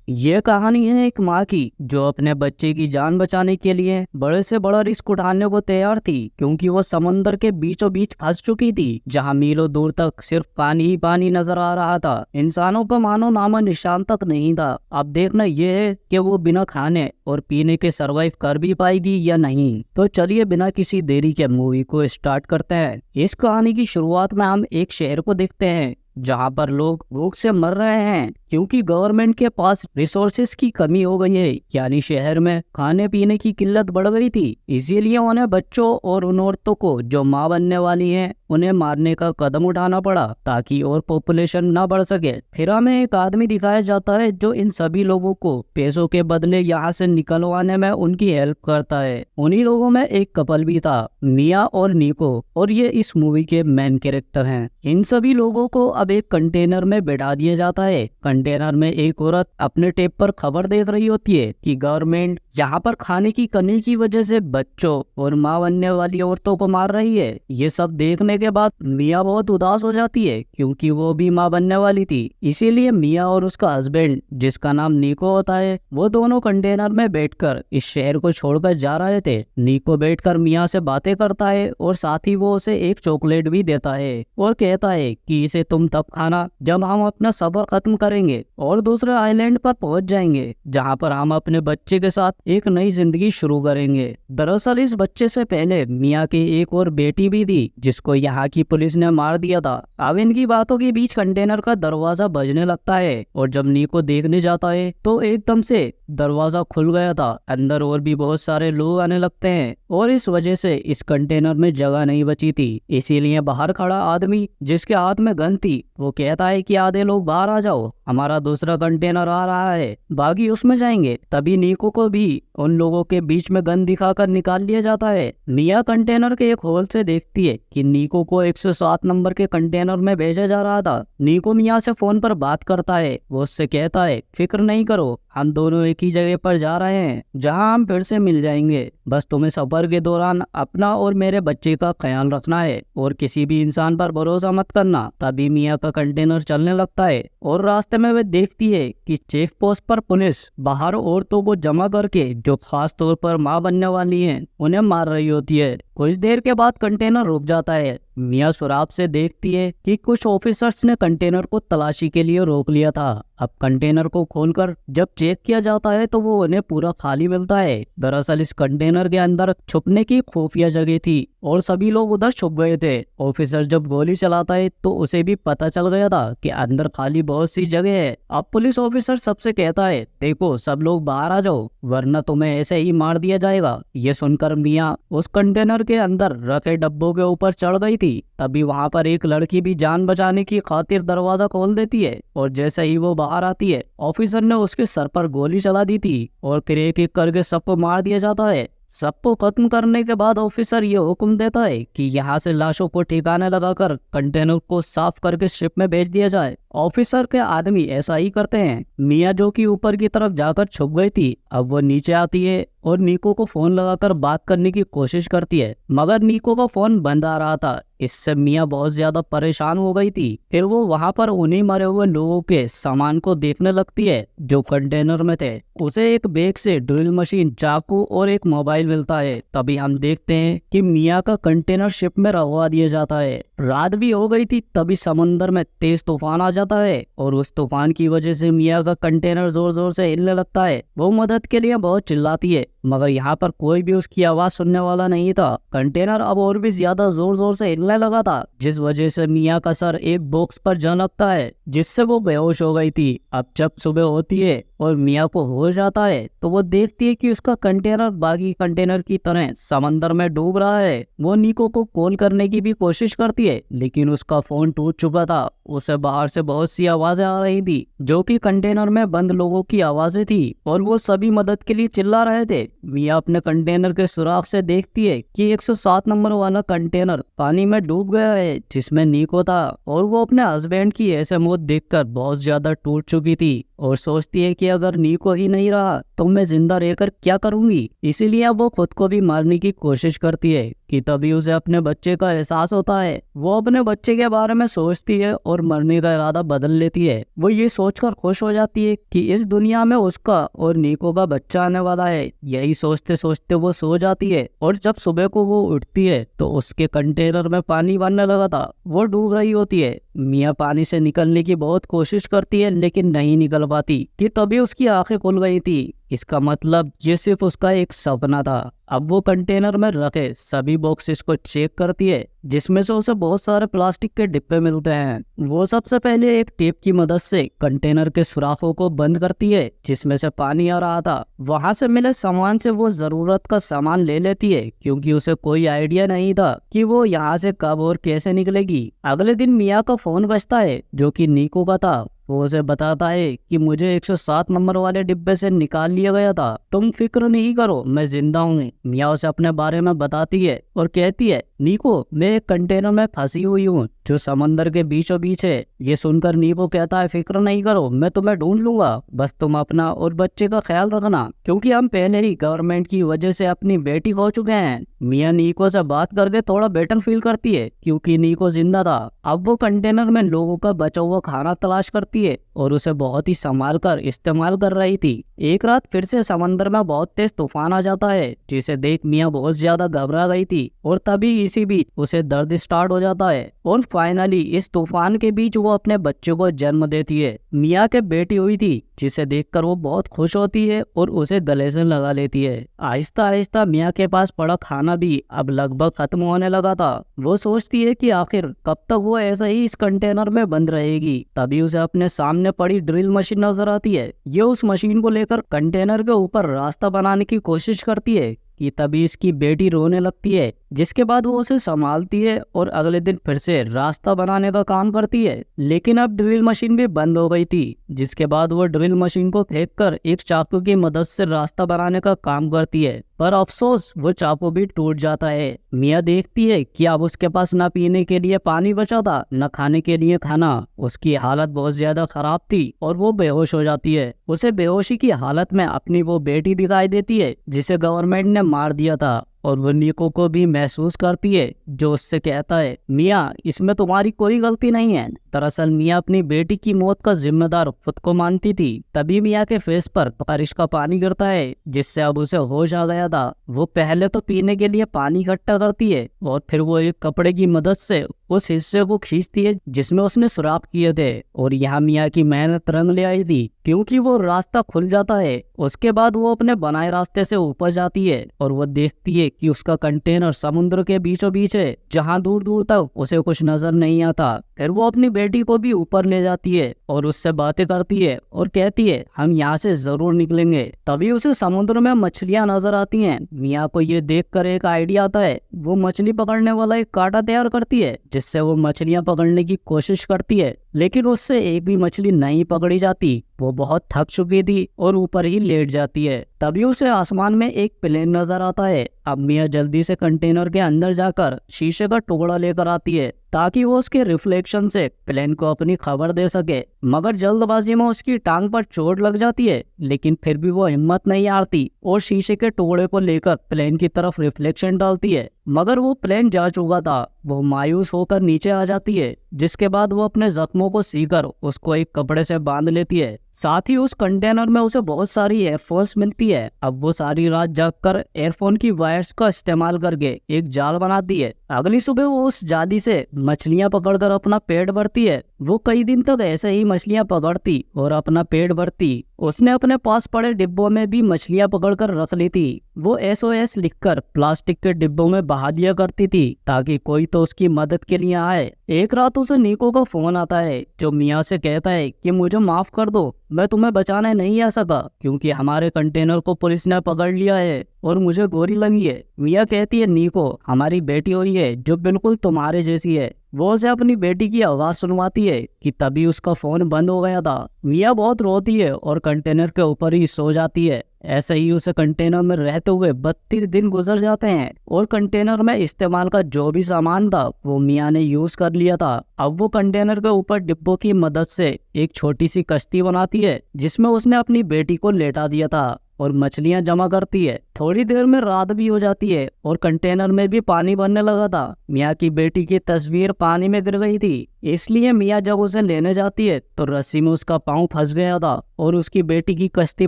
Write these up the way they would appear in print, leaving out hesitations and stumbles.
ये कहानी है एक माँ की जो अपने बच्चे की जान बचाने के लिए बड़े से बड़ा रिस्क उठाने को तैयार थी, क्योंकि वो समंदर के बीचों बीच फंस चुकी थी जहाँ मीलों दूर तक सिर्फ पानी ही पानी नजर आ रहा था। इंसानों का मानो नामो निशान तक नहीं था। अब देखना यह है कि वो बिना खाने और पीने के सरवाइव कर भी पाएगी या नहीं। तो चलिए बिना किसी देरी के मूवी को स्टार्ट करते हैं। इस कहानी की शुरुआत में हम एक शहर को देखते हैं जहाँ पर लोग भूख से मर रहे हैं, क्योंकि गवर्नमेंट के पास रिसोर्सेज की कमी हो गई है। यानी शहर में खाने पीने की किल्लत बढ़ गई थी। इसीलिए उन्हें बच्चों और उन औरतों को जो माँ बनने वाली हैं उन्हें मारने का कदम उठाना पड़ा ताकि और पॉपुलेशन ना बढ़ सके। फिर हमें एक आदमी दिखाया जाता है जो इन सभी लोगों को पैसों के बदले यहाँ से निकलवाने में उनकी हेल्प करता है। उन्हीं लोगों में एक कपल भी था, मिया और निको, और ये इस मूवी के मेन कैरेक्टर हैं। इन सभी लोगों को अब एक कंटेनर में बैठा दिया जाता है। कंटेनर में एक औरत अपने टेप पर खबर देख रही होती है कि गवर्नमेंट यहाँ पर खाने की कमी की वजह से बच्चों और माँ बनने वाली औरतों को मार रही है। ये सब देखने के बाद मिया बहुत उदास हो जाती है, क्योंकि वो भी माँ बनने वाली थी। इसीलिए मिया और उसका हस्बैंड, जिसका नाम निको होता है, वो दोनों कंटेनर में बैठकर इस शहर को छोड़कर जा रहे थे। निको बैठकर मिया से बातें करता है और साथ ही वो उसे एक चॉकलेट भी देता है और कहता है कि इसे तुम तब खाना जब हम अपना सफर खत्म करेंगे और दूसरे आइलैंड पर पहुंच जाएंगे, जहां पर हम अपने बच्चे के साथ एक नई जिंदगी शुरू करेंगे। दरअसल इस बच्चे से पहले मिया की एक और बेटी भी थी जिसको यहाँ की पुलिस ने मार दिया था। अब इनकी बातों के बीच कंटेनर का दरवाजा बजने लगता है और जब निको देखने जाता है तो एकदम से दरवाजा खुल गया था। अंदर और भी बहुत सारे लोग आने लगते हैं और इस वजह से इस कंटेनर में जगह नहीं बची थी। इसीलिए बाहर खड़ा आदमी जिसके हाथ में गन थी वो कहता है कि आधे लोग बाहर आ जाओ, हमारा दूसरा कंटेनर आ रहा है, बाकी उसमें जाएंगे। तभी निको को भी उन लोगों के बीच में गन दिखाकर निकाल लिया जाता है। मिया कंटेनर के एक होल से देखती है कि निको को 107 नंबर के कंटेनर में भेजा जा रहा था। निको मिया से फोन पर बात करता है। वो उससे कहता है फिक्र नहीं करो, हम दोनों एक ही जगह पर जा रहे हैं जहां हम फिर से मिल जाएंगे। बस तुम्हें सफर के दौरान अपना और मेरे बच्चे का ख्याल रखना है और किसी भी इंसान पर भरोसा मत करना। तभी मिया का कंटेनर चलने लगता है और रास्ते में वे देखती है कि चेक पोस्ट पर पुलिस बाहर औरतों को जमा करके जो खास तौर पर माँ बनने वाली हैं उन्हें मार रही होती है। कुछ देर के बाद कंटेनर रुक जाता है। मिया सुराग से देखती है कि कुछ ऑफिसर्स ने कंटेनर को तलाशी के लिए रोक लिया था। अब कंटेनर को खोलकर जब चेक किया जाता है तो वो उन्हें पूरा खाली मिलता है। दरअसल इस कंटेनर के अंदर छुपने की खुफिया जगह थी और सभी लोग उधर छुप गए थे। ऑफिसर जब गोली चलाता है तो उसे भी पता चल गया था कि अंदर खाली बहुत सी जगह है। अब पुलिस ऑफिसर सबसे कहता है देखो सब लोग बाहर आ जाओ वरना तुम्हें ऐसे ही मार दिया जाएगा। ये सुनकर मिया उस कंटेनर के अंदर रखे डब्बों के ऊपर चढ़ गई थी। तभी वहां पर एक लड़की भी जान बचाने की खातिर दरवाजा खोल देती है और जैसे ही वो बाहर आती है ऑफिसर ने उसके सर पर गोली चला दी थी और फिर एक एक करके सबको मार दिया जाता है। सबको खत्म करने के बाद ऑफिसर ये हुक्म देता है कि यहाँ से लाशों को ठिकाने लगाकर कंटेनर को साफ करके शिप में भेज दिया जाए। ऑफिसर के आदमी ऐसा ही करते हैं। मिया जो कि ऊपर की तरफ जाकर छुप गई थी अब वो नीचे आती है और निको को फोन लगाकर बात करने की कोशिश करती है, मगर निको का फोन बंद आ रहा था। इससे मिया बहुत ज्यादा परेशान हो गई थी। फिर वो वहां पर उन्हीं मरे हुए लोगों के सामान को देखने लगती है जो कंटेनर में थे। उसे एक बैग से ड्रिल मशीन, चाकू और एक मोबाइल मिलता है। तभी हम देखते हैं कि मिया का कंटेनर शिप में रखवा दिया जाता है। रात भी हो गई थी। तभी समुद्र में तेज तूफान आ जाता है और उस तूफान की वजह से मिया का कंटेनर जोर जोर से हिलने लगता है। वो मदद के लिए बहुत चिल्लाती है, मगर यहाँ पर कोई भी उसकी आवाज सुनने वाला नहीं था। कंटेनर अब और भी ज्यादा जोर जोर से हिलने लगा था, जिस वजह से मिया का सर एक बॉक्स पर जा लगता है, जिससे वो बेहोश हो गई थी। अब जब सुबह होती है और मिया को होश आता है तो वो देखती है कि उसका कंटेनर बाकी कंटेनर की तरह समंदर में डूब रहा है। वो निको को कॉल करने की भी कोशिश करती है, लेकिन उसका फोन टूट चुका था। उसे बाहर से बहुत सी आवाजें आ रही थी जो कि कंटेनर में बंद लोगों की आवाजें थी और वो सभी मदद के लिए चिल्ला रहे थे। मिया अपने कंटेनर के सुराग से देखती है कि 107 नंबर वाला कंटेनर पानी में डूब गया है जिसमें निको था और वो अपने हस्बैंड की ऐसे मौत देखकर बहुत ज्यादा टूट चुकी थी और सोचती है कि अगर नीको ही नहीं रहा तो मैं जिंदा रहकर क्या करूंगी। इसीलिए अब वो खुद को भी मारने की कोशिश करती है कि तभी उसे अपने बच्चे का एहसास होता है। वो अपने बच्चे के बारे में सोचती है और मरने का इरादा बदल लेती है। वो ये सोचकर खुश हो जाती है कि इस दुनिया में उसका और नीको का बच्चा आने वाला है। यही सोचते सोचते वो सो जाती है और जब सुबह को वो उठती है तो उसके कंटेनर में पानी बनने लगा था। वो डूब रही होती है। मिया पानी से निकलने की बहुत कोशिश करती है लेकिन नहीं निकल पाती कि तभी उसकी आंखें खुल गई थी। इसका मतलब ये सिर्फ उसका एक सपना था। अब वो कंटेनर में रखे सभी बॉक्सेस को चेक करती है जिसमें से उसे बहुत सारे प्लास्टिक के डिब्बे मिलते हैं। वो सबसे पहले एक टेप की मदद से कंटेनर के सुराखों को बंद करती है जिसमें से पानी आ रहा था। वहां से मिले सामान से वो जरूरत का सामान ले लेती है क्योंकि उसे कोई आइडिया नहीं था कि वो यहाँ से कब और कैसे निकलेगी। अगले दिन मिया का फोन बजता है जो कि नीको का था। वो उसे बताता है कि मुझे 107 नंबर वाले डिब्बे से निकाल लिया गया था, तुम फिक्र नहीं करो, मैं जिंदा हूँ। मिया उसे अपने बारे में बताती है और कहती है नीको मैं एक कंटेनर में फंसी हुई हूँ जो समंदर के बीचों बीच है। ये सुनकर नीको कहता है फिक्र नहीं करो, मैं तुम्हें ढूंढ लूंगा, बस तुम अपना और बच्चे का ख्याल रखना क्योंकि हम पहले ही गवर्नमेंट की वजह से अपनी बेटी खो चुके हैं। मिया नीको से बात करके थोड़ा बेटर फील करती है क्योंकि नीको जिंदा था। अब वो कंटेनर में लोगों का बचा हुआ खाना तलाश करती है और उसे बहुत ही संभाल कर इस्तेमाल कर रही थी। एक रात फिर से समंदर में बहुत तेज तूफान आ जाता है जिसे देख मिया बहुत ज्यादा घबरा गई थी और तभी इसी बीच उसे दर्द स्टार्ट हो जाता है और फाइनली इस तूफान के बीच वो अपने बच्चे को जन्म देती है। मिया के बेटी हुई थी जिसे देखकर वो बहुत खुश होती है और उसे गले से लगा लेती है। आहिस्ता आहिस्ता मिया के पास पड़ा खाना भी अब लगभग खत्म होने लगा था। वो सोचती है कि आखिर कब तक वो ऐसा ही इस कंटेनर में बंद रहेगी। तभी उसे अपने सामने पड़ी ड्रिल मशीन नजर आती है। ये उस मशीन को लेकर कंटेनर के ऊपर रास्ता बनाने की कोशिश करती है कि तभी इसकी बेटी रोने लगती है जिसके बाद वो उसे संभालती है और अगले दिन फिर से रास्ता बनाने का काम करती है। लेकिन अब ड्रिल मशीन भी बंद हो गई थी जिसके बाद वो ड्रिल मशीन को फेंककर एक चाकू की मदद से रास्ता बनाने का काम करती है, पर अफसोस वो चाकू भी टूट जाता है। मिया देखती है कि अब उसके पास न पीने के लिए पानी बचा था न खाने के लिए खाना। उसकी हालत बहुत ज्यादा खराब थी और वो बेहोश हो जाती है। उसे बेहोशी की हालत में अपनी वो बेटी दिखाई देती है जिसे गवर्नमेंट ने मार दिया था और वो नीको को भी महसूस करती है जो उससे कहता है मिया इसमें तुम्हारी कोई गलती नहीं है। दरअसल मिया अपनी बेटी की मौत का जिम्मेदार खुद को मानती थी। तभी मिया के फेस पर बारिश का पानी गिरता है जिससे अब उसे होश आ गया था। वो पहले तो पीने के लिए पानी इकट्ठा करती है और फिर वो एक कपड़े की मदद से उस हिस्से को खींचती है जिसमें उसने सुराख किए थे और यहाँ मिया की मेहनत रंग ले आई थी क्योंकि वो रास्ता खुल जाता है। उसके बाद वो अपने बनाए रास्ते से ऊपर जाती है और वो देखती है कि उसका कंटेनर समुद्र के बीचों बीच है जहाँ दूर दूर तक उसे कुछ नजर नहीं आता। फिर वो अपनी बेटी को भी ऊपर ले जाती है और उससे बातें करती है और कहती है हम यहाँ से जरूर निकलेंगे। तभी उसे समुद्र में मछलियाँ नजर आती हैं। मिया को ये देखकर एक आइडिया आता है। वो मछली पकड़ने वाला एक कांटा तैयार करती है जिससे वो मछलियाँ पकड़ने की कोशिश करती है लेकिन उससे एक भी मछली नहीं पकड़ी जाती। वो बहुत थक चुकी थी और ऊपर ही लेट जाती है। तभी उसे आसमान में एक प्लेन नजर आता है। अब मिया जल्दी से कंटेनर के अंदर जाकर शीशे का टुकड़ा लेकर आती है ताकि वो उसके रिफ्लेक्शन से प्लेन को अपनी खबर दे सके, मगर जल्दबाजी में उसकी टांग पर चोट लग जाती है। लेकिन फिर भी वो हिम्मत नहीं हारती और शीशे के टुकड़े को लेकर प्लेन की तरफ रिफ्लेक्शन डालती है, मगर वो प्लेन जा चुका था। वो मायूस होकर नीचे आ जाती है जिसके बाद वो अपने जख्मों को सीकर उसको एक कपड़े से बांध लेती है। साथ ही उस कंटेनर में उसे बहुत सारी एयरफोन्स मिलती है। अब वो सारी रात जागकर एयरफोन की वायर्स का इस्तेमाल करके एक जाल बनाती है। अगली सुबह वो उस जाली से मछलियां पकड़कर अपना पेट भरती है। वो कई दिन तक ऐसे ही मछलियां पकड़ती और अपना पेट भरती। उसने अपने पास पड़े डिब्बों में भी मछलियां पकड़कर रख ली थी। वो SOS लिखकर प्लास्टिक के डिब्बों में बहा दिया करती थी ताकि कोई तो उसकी मदद के लिए आए। एक रात उसे नीको का फोन आता है जो मिया से कहता है कि मुझे माफ कर दो, मैं तुम्हें बचाने नहीं आ सका क्योंकि हमारे कंटेनर को पुलिस ने पकड़ लिया है और मुझे गोली लगी है। मिया कहती है नीको हमारी बेटी हुई है जो बिल्कुल तुम्हारे जैसी है, वो उसे अपनी बेटी की आवाज सुनवाती है कि तभी उसका फोन बंद हो गया था। मिया बहुत रोती है और कंटेनर के ऊपर ही सो जाती है। ऐसे ही उसे कंटेनर में रहते हुए 32 दिन गुजर जाते हैं और कंटेनर में इस्तेमाल का जो भी सामान था वो मिया ने यूज कर लिया था। अब वो कंटेनर के ऊपर डिब्बों की मदद से एक छोटी सी कश्ती बनाती है जिसमें उसने अपनी बेटी को लेटा दिया था और मछलियां जमा करती है। थोड़ी देर में रात भी हो जाती है और कंटेनर में भी पानी भरने लगा था। मिया की बेटी की तस्वीर पानी में गिर गई थी, इसलिए मिया जब उसे लेने जाती है तो रस्सी में उसका पाँव फंस गया था और उसकी बेटी की कश्ती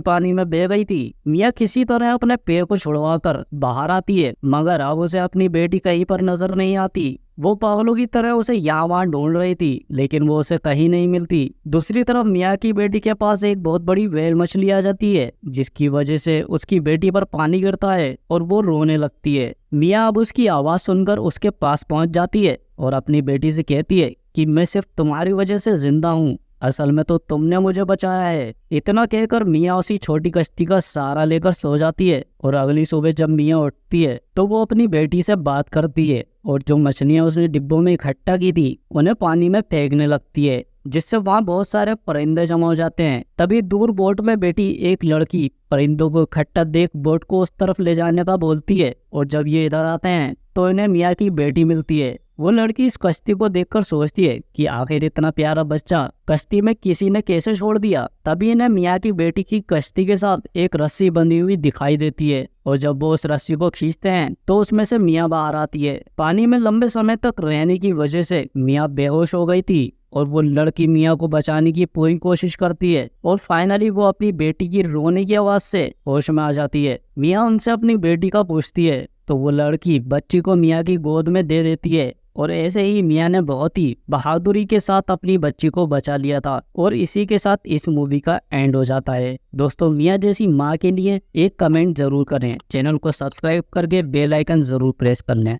पानी में बह गई थी। मिया किसी तरह अपने पैर को छुड़वाकर बाहर आती है, मगर अब उसे अपनी बेटी कहीं पर नजर नहीं आती। वो पागलों की तरह उसे यहाँ वहाँ ढूंढ रही थी, लेकिन वो उसे कहीं नहीं मिलती। दूसरी तरफ मिया की बेटी के पास एक बहुत बड़ी व्हेल मछली आ जाती है, जिसकी वजह से उसकी बेटी पर पानी गिरता है और वो रोने लगती है। मिया अब उसकी आवाज सुनकर उसके पास पहुंच जाती है और अपनी बेटी से कहती है कि मैं सिर्फ तुम्हारी वजह से जिंदा हूँ, असल में तो तुमने मुझे बचाया है। इतना कहकर मिया उसी छोटी कश्ती का सहारा लेकर सो जाती है और अगली सुबह जब मिया उठती है तो वो अपनी बेटी से बात करती है और जो मछलियां उसने डिब्बों में इकट्ठा की थी उन्हें पानी में फेंकने लगती है, जिससे वहाँ बहुत सारे परिंदे जमा हो जाते हैं। तभी दूर बोट में बैठी एक लड़की परिंदों को इकट्ठा देख बोट को उस तरफ ले जाने का बोलती है और जब ये इधर आते हैं तो इन्हें मिया की बेटी मिलती है। वो लड़की इस कश्ती को देखकर सोचती है कि आखिर इतना प्यारा बच्चा कश्ती में किसी ने कैसे छोड़ दिया। तभी इन्हें मिया की बेटी की कश्ती के साथ एक रस्सी बंधी हुई दिखाई देती है और जब वो उस रस्सी को खींचते हैं तो उसमें से मिया बाहर आती है। पानी में लंबे समय तक रहने की वजह से मिया बेहोश हो गई थी और वो लड़की मिया को बचाने की पूरी कोशिश करती है और फाइनली वो अपनी बेटी की रोने की आवाज से होश में आ जाती है। मिया उनसे अपनी बेटी का पूछती है तो वो लड़की बच्ची को मिया की गोद में दे देती है और ऐसे ही मिया ने बहुत ही बहादुरी के साथ अपनी बच्ची को बचा लिया था और इसी के साथ इस मूवी का एंड हो जाता है। दोस्तों, मिया जैसी माँ के लिए एक कमेंट जरूर करें, चैनल को सब्सक्राइब करके बेल आइकन जरूर प्रेस कर लें।